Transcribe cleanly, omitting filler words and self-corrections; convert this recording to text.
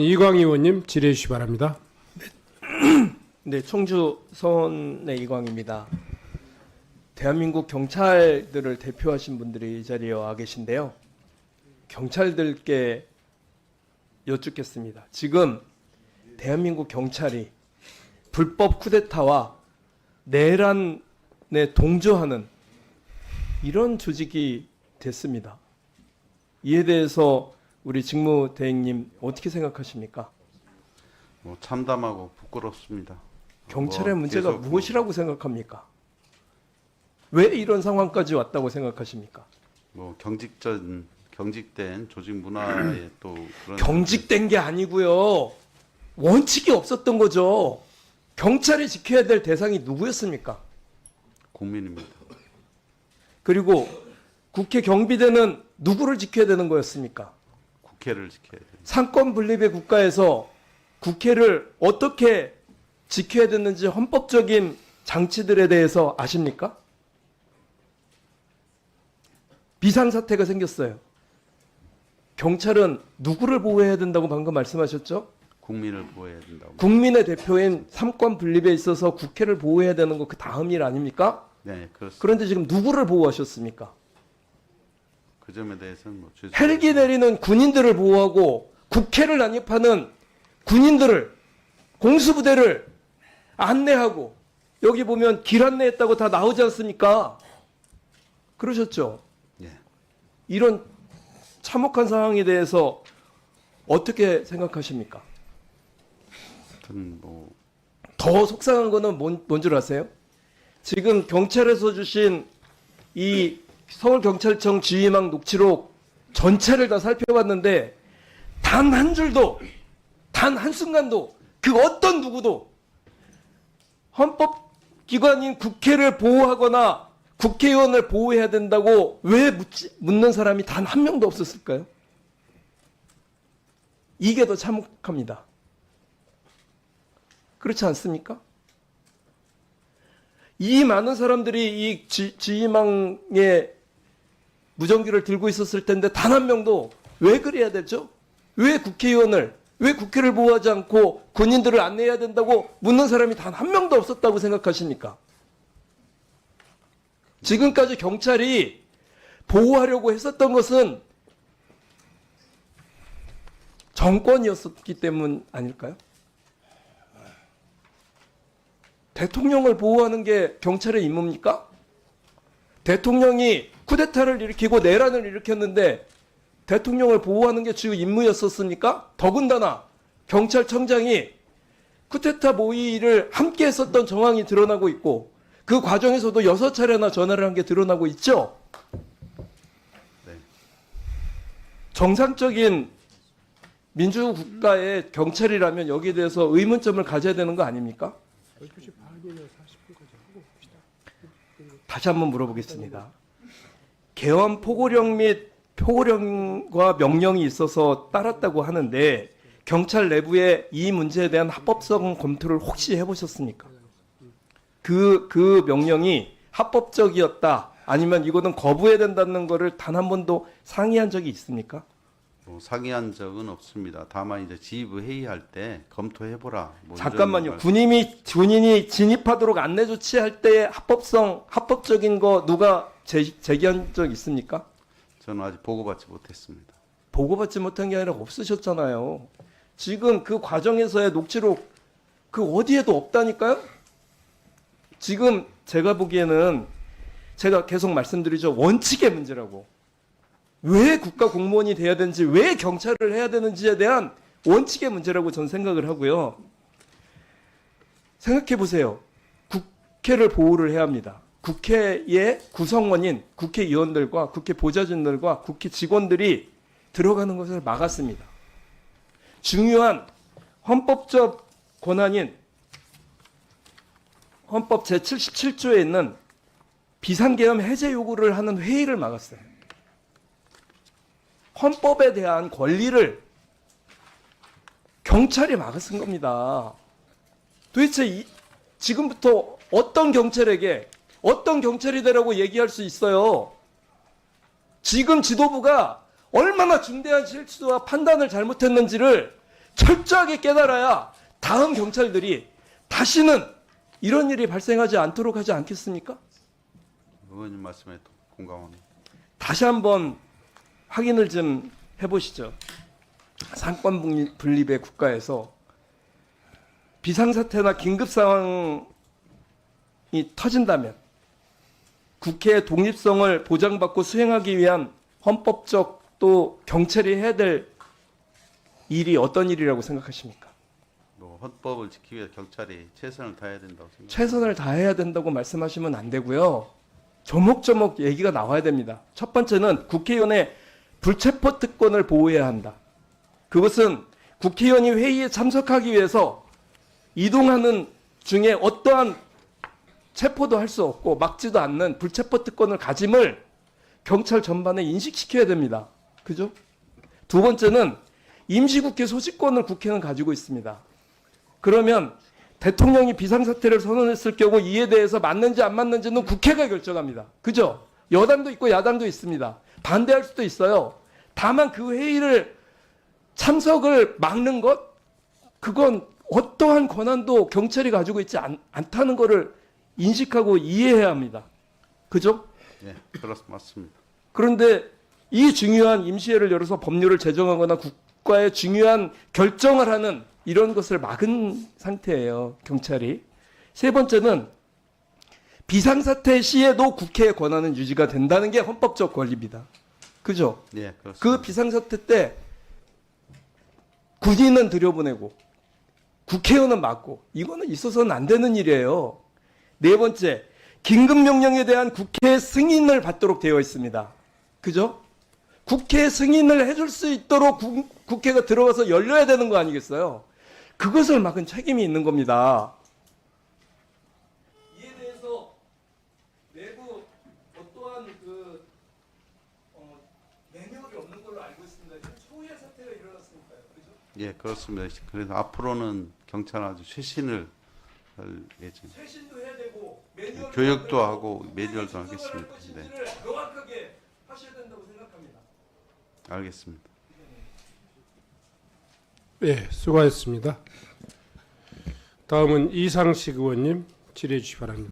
이광희 의원님 질의해 주시기 바랍니다. 네, 청주 서원의 이광입니다. 대한민국 경찰들을 대표하신 분들이 이 자리에 와 계신데요. 경찰들께 여쭙겠습니다. 지금 대한민국 경찰이 불법 쿠데타와 내란에 동조하는 이런 조직이 됐습니다. 이에 대해서 우리 직무대행님 어떻게 생각하십니까? 참담하고 부끄럽습니다. 경찰의 문제가 무엇이라고 생각합니까? 왜 이런 상황까지 왔다고 생각하십니까? 경직된 조직 문화에 또 그런 경직된 게 아니고요. 원칙이 없었던 거죠. 경찰이 지켜야 될 대상이 누구였습니까? 국민입니다. 그리고 국회 경비대는 누구를 지켜야 되는 거였습니까? 국회를 지켜야 됩니다. 상권 분립의 국가에서 국회를 어떻게 지켜야 되는지 헌법적인 장치들에 대해서 아십니까? 비상사태가 생겼어요. 경찰은 누구를 보호해야 된다고 방금 말씀하셨죠? 국민을 보호해야 된다고. 국민의 대표인 삼권 분립에 있어서 국회를 보호해야 되는 거 그 다음 일 아닙니까? 네, 그렇습니다. 그런데 지금 누구를 보호하셨습니까? 그 점에 대해서는 헬기 내리는 군인들을 보호하고 국회를 난입하는 군인들을 공수부대를 안내하고 여기 보면 길 안내했다고 다 나오지 않습니까? 그러셨죠? 예. 이런 참혹한 상황에 대해서 어떻게 생각하십니까? 하여튼 더 속상한 거는 뭔 줄 아세요? 지금 경찰에서 주신 이 서울경찰청 지휘망 녹취록 전체를 다 살펴봤는데 단 한 줄도 단 한순간도 그 어떤 누구도 헌법기관인 국회를 보호하거나 국회의원을 보호해야 된다고 왜 묻는 사람이 단 한 명도 없었을까요? 이게 더 참혹합니다. 그렇지 않습니까? 이 많은 사람들이 이 지휘망의 무전기를 들고 있었을 텐데 단 한 명도 왜 그래야 되죠? 왜 국회의원을, 왜 국회를 보호하지 않고 군인들을 안내해야 된다고 묻는 사람이 단 한 명도 없었다고 생각하십니까? 지금까지 경찰이 보호하려고 했었던 것은 정권이었기 때문 아닐까요? 대통령을 보호하는 게 경찰의 임무입니까? 대통령이 쿠데타를 일으키고 내란을 일으켰는데 대통령을 보호하는 게 주요 임무였었습니까? 더군다나 경찰청장이 쿠데타 모의를 함께 했었던 정황이 드러나고 있고 그 과정에서도 6차례나 전화를 한 게 드러나고 있죠? 네. 정상적인 민주국가의 경찰이라면 여기에 대해서 의문점을 가져야 되는 거 아닙니까? 다시 한번 물어보겠습니다. 개헌 포고령 및 포고령과 명령이 있어서 따랐다고 하는데 경찰 내부에 이 문제에 대한 합법성 검토를 혹시 해보셨습니까? 그 명령이 합법적이었다 아니면 이거는 거부해야 된다는 거를 단 한 번도 상의한 적이 있습니까? 상의한 적은 없습니다. 다만 이제 지휘부 회의할 때 검토해보라. 잠깐만요. 군인이 진입하도록 안내 조치할 때 합법적인 거 누가 제기한 적 있습니까? 저는 아직 보고받지 못했습니다. 보고받지 못한 게 아니라 없으셨잖아요. 지금 그 과정에서의 녹취록 그 어디에도 없다니까요? 지금 제가 보기에는 제가 계속 말씀드리죠. 원칙의 문제라고. 왜 국가 공무원이 돼야 되는지, 왜 경찰을 해야 되는지에 대한 원칙의 문제라고 저는 생각을 하고요. 생각해 보세요. 국회를 보호를 해야 합니다. 국회의 구성원인 국회의원들과 국회 보좌진들과 국회 직원들이 들어가는 것을 막았습니다. 중요한 헌법적 권한인 헌법 제77조에 있는 비상계엄 해제 요구를 하는 회의를 막았어요. 헌법에 대한 권리를 경찰이 막아쓴 겁니다. 도대체 지금부터 어떤 경찰에게 어떤 경찰이 되라고 얘기할 수 있어요? 지금 지도부가 얼마나 중대한 실수와 판단을 잘못했는지를 철저하게 깨달아야 다음 경찰들이 다시는 이런 일이 발생하지 않도록 하지 않겠습니까? 의원님 말씀에 공감합니다. 다시 다시 한번 확인을 좀 해보시죠. 상권 분립의 국가에서 비상사태나 긴급 상황이 터진다면 국회의 독립성을 보장받고 수행하기 위한 헌법적 또 경찰이 해야 될 일이 어떤 일이라고 생각하십니까? 뭐 헌법을 지키기 위해 경찰이 최선을 다해야 된다고 생각합니다. 최선을 다해야 된다고 말씀하시면 안 되고요. 조목조목 얘기가 나와야 됩니다. 첫 번째는 국회의원의 불체포 특권을 보호해야 한다. 그것은 국회의원이 회의에 참석하기 위해서 이동하는 중에 어떠한 체포도 할 수 없고 막지도 않는 불체포 특권을 가짐을 경찰 전반에 인식시켜야 됩니다. 그죠? 두 번째는 임시국회 소집권을 국회는 가지고 있습니다. 그러면 대통령이 비상사태를 선언했을 경우 이에 대해서 맞는지 안 맞는지는 국회가 결정합니다. 그죠? 여당도 있고 야당도 있습니다. 반대할 수도 있어요. 다만 그 회의를 참석을 막는 것, 그건 어떠한 권한도 경찰이 가지고 있지 않다는 것을 인식하고 이해해야 합니다. 그죠? 예, 그렇습니다. 맞습니다. 그런데 이 중요한 임시회를 열어서 법률을 제정하거나 국가의 중요한 결정을 하는 이런 것을 막은 상태예요, 경찰이. 세 번째는 비상사태 시에도 국회의 권한은 유지가 된다는 게 헌법적 권리입니다. 그죠? 예, 그렇습니다. 그 비상사태 때 군인은 들여보내고 국회의원은 막고 이거는 있어서는 안 되는 일이에요. 네 번째, 긴급명령에 대한 국회 승인을 받도록 되어 있습니다. 그죠? 국회 승인을 해줄 수 있도록 국회가 들어가서 열려야 되는 거 아니겠어요? 그것을 막은 책임이 있는 겁니다. 이에 대해서 내부 어떠한 매뉴얼이 없는 걸로 알고 있습니다. 초유의 사태가 일어났으니까요. 그죠? 예, 그렇습니다. 그래서 앞으로는 경찰은 아주 최신을 할 예정. 최신도 해야 되고 매뉴얼도 교육도 만들고 하고 매뉴얼도 어떻게 하겠습니다. 진술을 할 네, 것인지를 명확하게 하셔야 된다고 생각합니다. 알겠습니다. 예, 수고하셨습니다. 다음은 이상식 의원님 질의해 주시기 바랍니다.